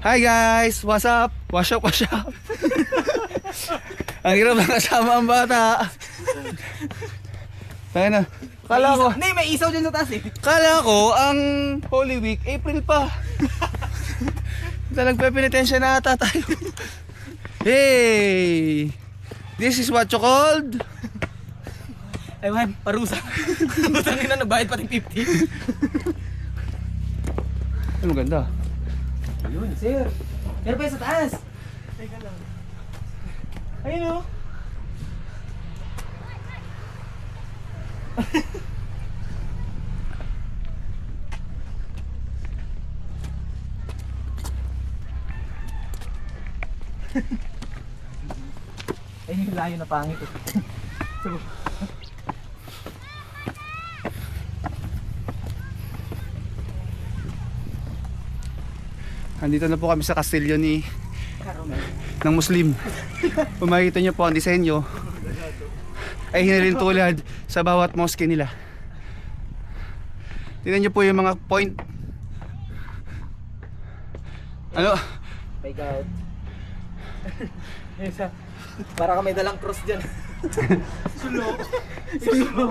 Hi guys! What's up? Wash up, wash up! Ang hirap na kasama ang bata. Tayo na. Kala ko, Hindi, may isaw dyan sa taas eh. kala ko ang Holy Week, April pa. Nagpe-penitensya na ata tayo. Hey! This is what you called? Ewan, parusa. Butangin na, nagbayad pati 50. Ay, maganda. Ayun, sir. Pero pa sa taas. Teka lang. Ayun o. Ayun yung layo na pangit eh. Andito na po kami sa kastilyo ni Carmel. ng Muslim. Kung makikita nyo po ang disenyo ay hinalin tulad sa bawat mosque nila. Tingnan nyo po yung mga point. Ano? Take out. Isa. Para ka may dalang cross dyan. Sulo. Sulo.